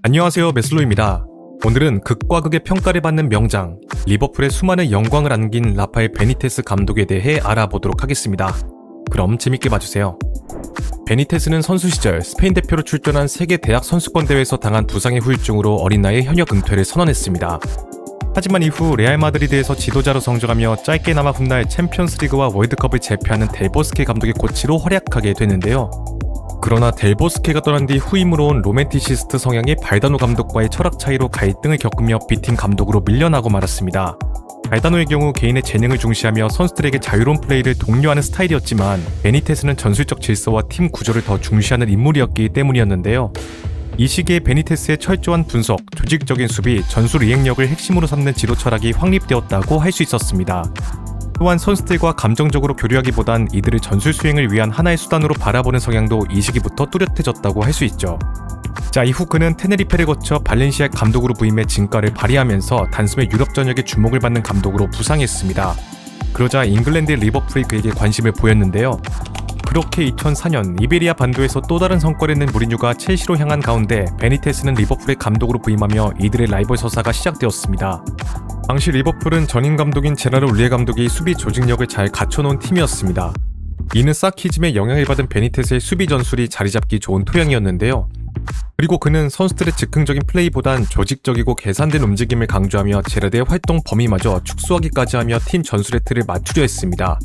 안녕하세요, 메슬로입니다. 오늘은 극과 극의 평가를 받는 명장, 리버풀의 수많은 영광을 안긴 라파엘 베니테스 감독에 대해 알아보도록 하겠습니다. 그럼 재밌게 봐주세요. 베니테스는 선수 시절 스페인 대표로 출전한 세계 대학 선수권 대회에서 당한 부상의 후유증으로 어린 나이에 현역 은퇴를 선언했습니다. 하지만 이후 레알 마드리드에서 지도자로 성장하며 짧게나마 훗날 챔피언스리그와 월드컵을 제패하는 델보스케 감독의 코치로 활약하게 됐는데요. 그러나 델보스케가 떠난 뒤 후임으로 온 로맨티시스트 성향의 발다노 감독과의 철학 차이로 갈등을 겪으며 B팀 감독으로 밀려나고 말았습니다. 발다노의 경우 개인의 재능을 중시하며 선수들에게 자유로운 플레이를 독려하는 스타일이었지만 베니테스는 전술적 질서와 팀 구조를 더 중시하는 인물이었기 때문이었는데요. 이 시기에 베니테스의 철저한 분석, 조직적인 수비, 전술 이행력을 핵심으로 삼는 지도 철학이 확립되었다고 할 수 있었습니다. 또한 선수들과 감정적으로 교류하기보단 이들의 전술 수행을 위한 하나의 수단으로 바라보는 성향도 이 시기부터 뚜렷해졌다고 할 수 있죠. 자, 이후 그는 테네리페를 거쳐 발렌시아 감독으로 부임해 진가를 발휘하면서 단숨에 유럽 전역에 주목을 받는 감독으로 부상했습니다. 그러자 잉글랜드의 리버풀이 그에게 관심을 보였는데요. 그렇게 2004년 이베리아 반도에서 또 다른 성과를 낸 무리뉴가 첼시로 향한 가운데 베니테스는 리버풀의 감독으로 부임하며 이들의 라이벌 서사가 시작되었습니다. 당시 리버풀은 전임 감독인 제라르 울리에 감독이 수비 조직력을 잘 갖춰놓은 팀이었습니다. 이는 사키즘의 영향을 받은 베니테스의 수비 전술이 자리잡기 좋은 토양이었는데요. 그리고 그는 선수들의 즉흥적인 플레이보단 조직적이고 계산된 움직임을 강조하며 제라르의 활동 범위마저 축소하기까지 하며 팀 전술의 틀을 맞추려 했습니다.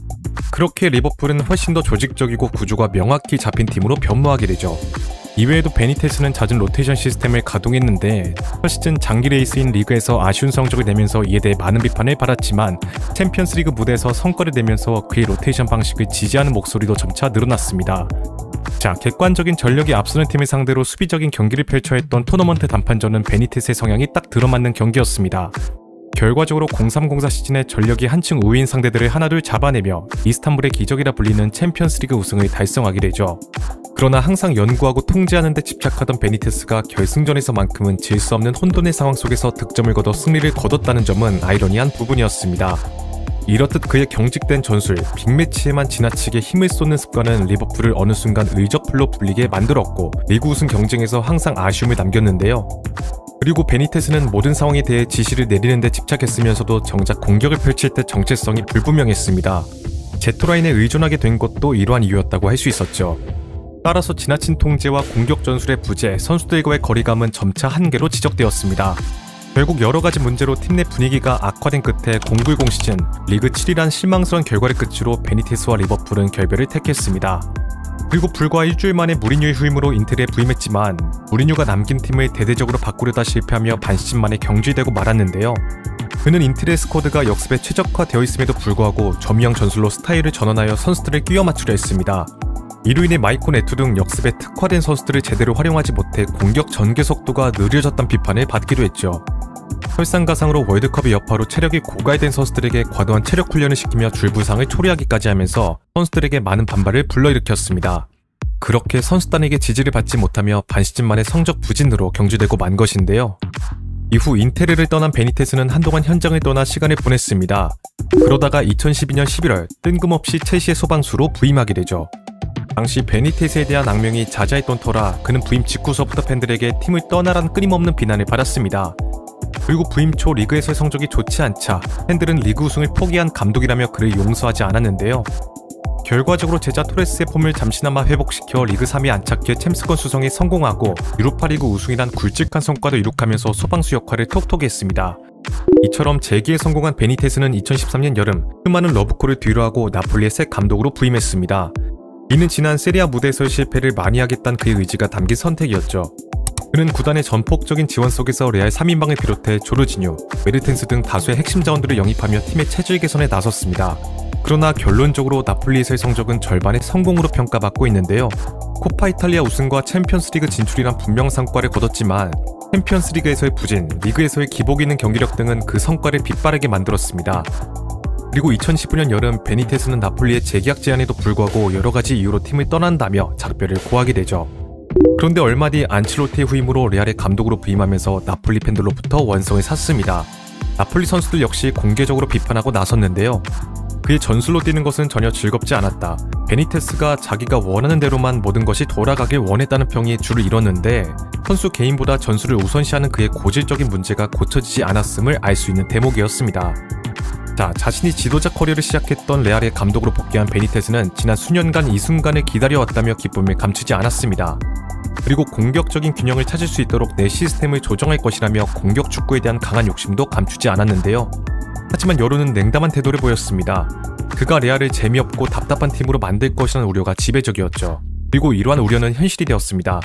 그렇게 리버풀은 훨씬 더 조직적이고 구조가 명확히 잡힌 팀으로 변모하게 되죠. 이외에도 베니테스는 잦은 로테이션 시스템을 가동했는데 첫 시즌 장기 레이스인 리그에서 아쉬운 성적을 내면서 이에 대해 많은 비판을 받았지만 챔피언스리그 무대에서 성과를 내면서 그의 로테이션 방식을 지지하는 목소리도 점차 늘어났습니다. 자, 객관적인 전력이 앞서는 팀을 상대로 수비적인 경기를 펼쳐 했던 토너먼트 단판전은 베니테스의 성향이 딱 들어맞는 경기였습니다. 결과적으로 03-04 시즌에 전력이 한층 우위인 상대들을 하나둘 잡아내며 이스탄불의 기적이라 불리는 챔피언스리그 우승을 달성하게 되죠. 그러나 항상 연구하고 통제하는 데 집착하던 베니테스가 결승전에서만큼은 질 수 없는 혼돈의 상황 속에서 득점을 거둬 승리를 거뒀다는 점은 아이러니한 부분이었습니다. 이렇듯 그의 경직된 전술, 빅매치에만 지나치게 힘을 쏟는 습관은 리버풀을 어느 순간 의적풀로 불리게 만들었고 리그 우승 경쟁에서 항상 아쉬움을 남겼는데요. 그리고 베니테스는 모든 상황에 대해 지시를 내리는 데 집착했으면서도 정작 공격을 펼칠 때 정체성이 불분명했습니다. 제토라인에 의존하게 된 것도 이러한 이유였다고 할 수 있었죠. 따라서 지나친 통제와 공격 전술의 부재, 선수들과의 거리감은 점차 한계로 지적되었습니다. 결국 여러가지 문제로 팀 내 분위기가 악화된 끝에 090 시즌 리그 7위란 실망스러운 결과를 끝으로 베니테스와 리버풀은 결별을 택했습니다. 그리고 불과 일주일 만에 무리뉴의 후임으로 인텔에 부임했지만 무리뉴가 남긴 팀을 대대적으로 바꾸려다 실패하며 반시즌 만에 경질되고 말았는데요. 그는 인텔의 스쿼드가 역습에 최적화되어 있음에도 불구하고 점유형 전술로 스타일을 전환하여 선수들을 끼워 맞추려 했습니다. 이로 인해 마이콘 에투 등 역습에 특화된 선수들을 제대로 활용하지 못해 공격 전개 속도가 느려졌다는 비판을 받기도 했죠. 설상가상으로 월드컵의 여파로 체력이 고갈된 선수들에게 과도한 체력 훈련을 시키며 줄부상을 초래하기까지 하면서 선수들에게 많은 반발을 불러일으켰습니다. 그렇게 선수단에게 지지를 받지 못하며 반시즌 만에 성적 부진으로 경질되고 만 것인데요. 이후 인테르를 떠난 베니테스는 한동안 현장을 떠나 시간을 보냈습니다. 그러다가 2012년 11월 뜬금없이 첼시의 소방수로 부임하게 되죠. 당시 베니테스에 대한 악명이 자자했던 터라 그는 부임 직후서부터 팬들에게 팀을 떠나란 끊임없는 비난을 받았습니다. 그리고 부임 초 리그에서의 성적이 좋지 않자 팬들은 리그 우승을 포기한 감독이라며 그를 용서하지 않았는데요. 결과적으로 제자 토레스의 폼을 잠시나마 회복시켜 리그 3위 안착해 챔스권 수성에 성공하고 유로파리그 우승이란 굵직한 성과도 이룩하면서 소방수 역할을 톡톡히 했습니다. 이처럼 재기에 성공한 베니테스는 2013년 여름 수많은 러브콜을 뒤로하고 나폴리의 새 감독으로 부임했습니다. 이는 지난 세리아 무대에서의 실패를 만회하겠다는 그의 의지가 담긴 선택이었죠. 그는 구단의 전폭적인 지원 속에서 레알 3인방을 비롯해 조르지뉴, 메르텐스 등 다수의 핵심 자원들을 영입하며 팀의 체질 개선에 나섰습니다. 그러나 결론적으로 나폴리에서의 성적은 절반의 성공으로 평가받고 있는데요. 코파 이탈리아 우승과 챔피언스리그 진출이란 분명 성과를 거뒀지만 챔피언스리그에서의 부진, 리그에서의 기복 있는 경기력 등은 그 성과를 빗바르게 만들었습니다. 그리고 2015년 여름 베니테스는 나폴리의 재계약 제안에도 불구하고 여러가지 이유로 팀을 떠난다며 작별을 고하게 되죠. 그런데 얼마 뒤 안첼로티의 후임으로 레알의 감독으로 부임하면서 나폴리 팬들로부터 원성을 샀습니다. 나폴리 선수들 역시 공개적으로 비판하고 나섰는데요. 그의 전술로 뛰는 것은 전혀 즐겁지 않았다. 베니테스가 자기가 원하는 대로만 모든 것이 돌아가길 원했다는 평이 줄을 이뤘는데 선수 개인보다 전술을 우선시하는 그의 고질적인 문제가 고쳐지지 않았음을 알 수 있는 대목이었습니다. 자, 자신이 지도자 커리어를 시작했던 레알의 감독으로 복귀한 베니테스는 지난 수년간 이 순간을 기다려왔다며 기쁨을 감추지 않았습니다. 그리고 공격적인 균형을 찾을 수 있도록 내 시스템을 조정할 것이라며 공격 축구에 대한 강한 욕심도 감추지 않았는데요. 하지만 여론은 냉담한 태도를 보였습니다. 그가 레알을 재미없고 답답한 팀으로 만들 것이라는 우려가 지배적이었죠. 그리고 이러한 우려는 현실이 되었습니다.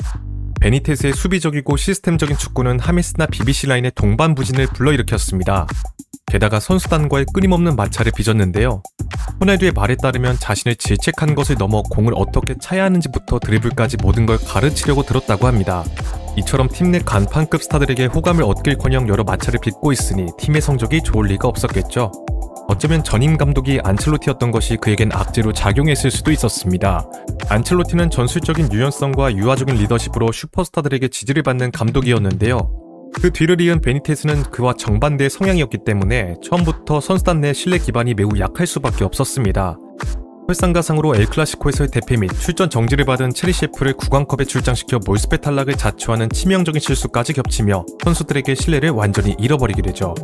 베니테스의 수비적이고 시스템적인 축구는 하메스나 BBC 라인의 동반부진을 불러일으켰습니다. 게다가 선수단과의 끊임없는 마찰을 빚었는데요. 호날두의 말에 따르면 자신을 질책한 것을 넘어 공을 어떻게 차야 하는지부터 드리블까지 모든 걸 가르치려고 들었다고 합니다. 이처럼 팀 내 간판급 스타들에게 호감을 얻길커녕 여러 마찰을 빚고 있으니 팀의 성적이 좋을 리가 없었겠죠. 어쩌면 전임 감독이 안첼로티였던 것이 그에겐 악재로 작용했을 수도 있었습니다. 안첼로티는 전술적인 유연성과 유화적인 리더십으로 슈퍼스타들에게 지지를 받는 감독이었는데요. 그 뒤를 이은 베니테스는 그와 정반대의 성향이었기 때문에 처음부터 선수단 내 신뢰 기반이 매우 약할 수밖에 없었습니다. 설상가상으로 엘클라시코에서의 대패 및 출전 정지를 받은 체리셰프를 구강컵에 출장시켜 몰스페 탈락을 자초하는 치명적인 실수까지 겹치며 선수들에게 신뢰를 완전히 잃어버리게 되죠.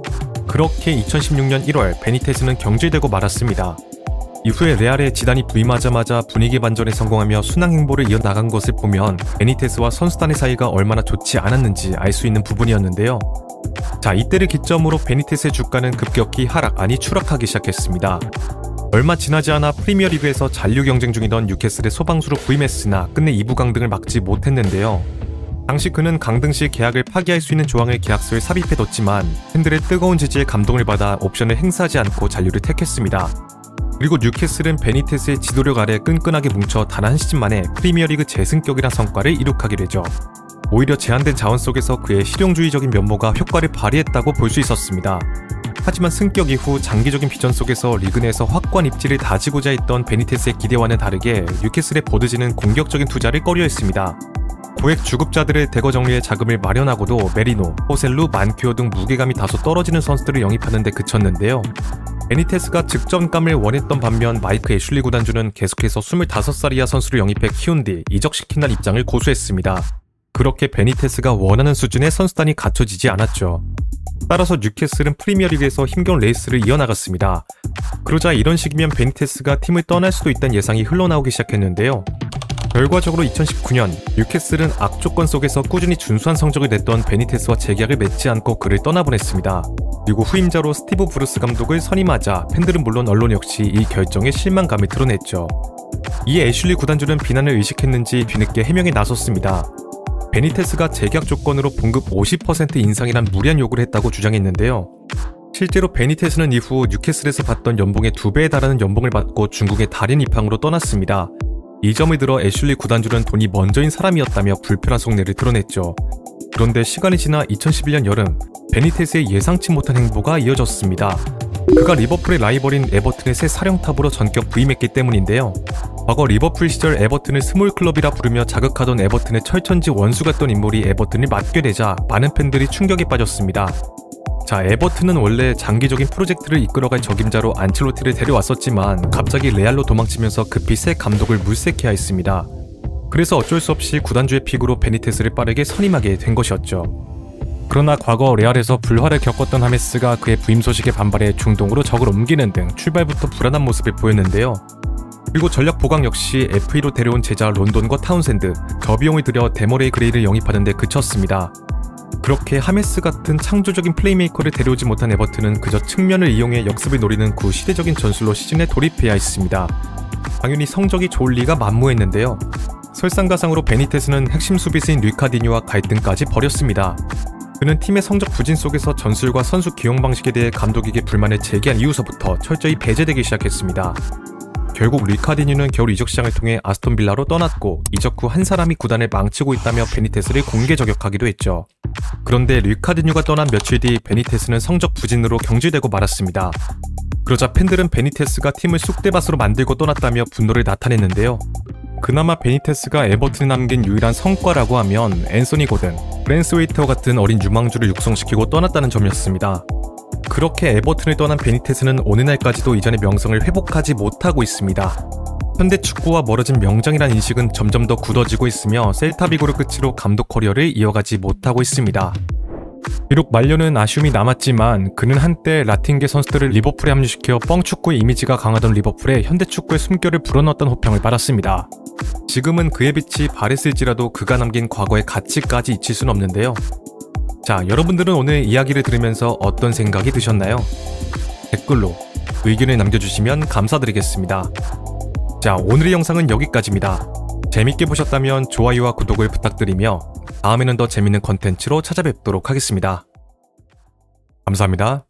그렇게 2016년 1월 베니테스는 경질되고 말았습니다. 이후에 레알에 지단이 부임하자마자 분위기 반전에 성공하며 순항 행보를 이어나간 것을 보면 베니테스와 선수단의 사이가 얼마나 좋지 않았는지 알 수 있는 부분이었는데요. 자, 이때를 기점으로 베니테스의 주가는 급격히 하락 아니 추락하기 시작했습니다. 얼마 지나지 않아 프리미어리그에서 잔류 경쟁 중이던 뉴캐슬의 소방수로 부임했으나 끝내 2부 강등을 막지 못했는데요. 당시 그는 강등 시 계약을 파기할 수 있는 조항을 계약서에 삽입해뒀지만 팬들의 뜨거운 지지에 감동을 받아 옵션을 행사하지 않고 잔류를 택했습니다. 그리고 뉴캐슬은 베니테스의 지도력 아래 끈끈하게 뭉쳐 단 한 시즌 만에 프리미어리그 재승격이란 성과를 이룩하게 되죠. 오히려 제한된 자원 속에서 그의 실용주의적인 면모가 효과를 발휘했다고 볼 수 있었습니다. 하지만 승격 이후 장기적인 비전 속에서 리그 내에서 확고한 입지를 다지고자 했던 베니테스의 기대와는 다르게 뉴캐슬의 보드지는 공격적인 투자를 꺼려했습니다. 고액 주급자들의 대거 정리에 자금을 마련하고도 메리노, 호셀루, 만큐어 등 무게감이 다소 떨어지는 선수들을 영입하는 데 그쳤는데요. 베니테스가 득점감을 원했던 반면 마이크 애슐리 구단주는 계속해서 25살 이하 선수를 영입해 키운 뒤 이적시킨다는 입장을 고수했습니다. 그렇게 베니테스가 원하는 수준의 선수단이 갖춰지지 않았죠. 따라서 뉴캐슬은 프리미어리그에서 힘겨운 레이스를 이어나갔습니다. 그러자 이런 식이면 베니테스가 팀을 떠날 수도 있다는 예상이 흘러나오기 시작했는데요. 결과적으로 2019년 뉴캐슬은 악조건 속에서 꾸준히 준수한 성적을 냈던 베니테스와 재계약을 맺지 않고 그를 떠나보냈습니다. 그리고 후임자로 스티브 브루스 감독을 선임하자 팬들은 물론 언론 역시 이 결정에 실망감을 드러냈죠. 이에 애슐리 구단주는 비난을 의식했는지 뒤늦게 해명에 나섰습니다. 베니테스가 재계약 조건으로 봉급 50% 인상이란 무리한 요구를 했다고 주장했는데요. 실제로 베니테스는 이후 뉴캐슬에서 받던 연봉의 2배에 달하는 연봉을 받고 중국의 달인 입항으로 떠났습니다. 이 점을 들어 애슐리 구단주는 돈이 먼저인 사람이었다며 불편한 속내를 드러냈죠. 그런데 시간이 지나 2011년 여름 베니테스의 예상치 못한 행보가 이어졌습니다. 그가 리버풀의 라이벌인 에버튼의 새 사령탑으로 전격 부임했기 때문인데요. 과거 리버풀 시절 에버튼을 스몰 클럽이라 부르며 자극하던 에버튼의 철천지 원수 같던 인물이 에버튼을 맡게 되자 많은 팬들이 충격에 빠졌습니다. 자, 에버튼은 원래 장기적인 프로젝트를 이끌어갈 적임자로 안첼로티를 데려왔었지만 갑자기 레알로 도망치면서 급히 새 감독을 물색해야 했습니다. 그래서 어쩔 수 없이 구단주의 픽으로 베니테스를 빠르게 선임하게 된 것이었죠. 그러나 과거 레알에서 불화를 겪었던 하메스가 그의 부임 소식에 반발해 중동으로 적을 옮기는 등 출발부터 불안한 모습을 보였는데요. 그리고 전략 보강 역시 FA로 데려온 제자 론돈과 타운샌드, 저비용을 들여 데머레이 그레이를 영입하는 데 그쳤습니다. 그렇게 하메스 같은 창조적인 플레이메이커를 데려오지 못한 에버튼은 그저 측면을 이용해 역습을 노리는 구시대적인 전술로 시즌에 돌입해야 했습니다. 당연히 성적이 좋을 리가 만무했는데요. 설상가상으로 베니테스는 핵심 수비수인 루카디뉴와 갈등까지 벌였습니다. 그는 팀의 성적 부진 속에서 전술과 선수 기용 방식에 대해 감독에게 불만을 제기한 이후서부터 철저히 배제되기 시작했습니다. 결국 루카디뉴는 겨울 이적 시장을 통해 아스톤빌라로 떠났고 이적 후 한 사람이 구단을 망치고 있다며 베니테스를 공개 저격하기도 했죠. 그런데 루카디뉴가 떠난 며칠 뒤 베니테스는 성적 부진으로 경질되고 말았습니다. 그러자 팬들은 베니테스가 팀을 쑥대밭으로 만들고 떠났다며 분노를 나타냈는데요. 그나마 베니테스가 에버튼에 남긴 유일한 성과라고 하면 앤소니 고든, 브랜스웨이터 같은 어린 유망주를 육성시키고 떠났다는 점이었습니다. 그 그렇게 에버튼을 떠난 베니테스는 오늘날까지도 이전의 명성을 회복하지 못하고 있습니다. 현대 축구와 멀어진 명장이란 인식은 점점 더 굳어지고 있으며 셀타비고를 끝으로 감독 커리어를 이어가지 못하고 있습니다. 비록 말년은 아쉬움이 남았지만 그는 한때 라틴계 선수들을 리버풀에 합류시켜 뻥축구의 이미지가 강하던 리버풀에 현대 축구의 숨결을 불어넣었던 호평을 받았습니다. 지금은 그의 빛이 바랬을지라도 그가 남긴 과거의 가치까지 잊힐 순 없는데요. 자, 여러분들은 오늘 이야기를 들으면서 어떤 생각이 드셨나요? 댓글로 의견을 남겨주시면 감사드리겠습니다. 자, 오늘의 영상은 여기까지입니다. 재밌게 보셨다면 좋아요와 구독을 부탁드리며 다음에는 더 재밌는 컨텐츠로 찾아뵙도록 하겠습니다. 감사합니다.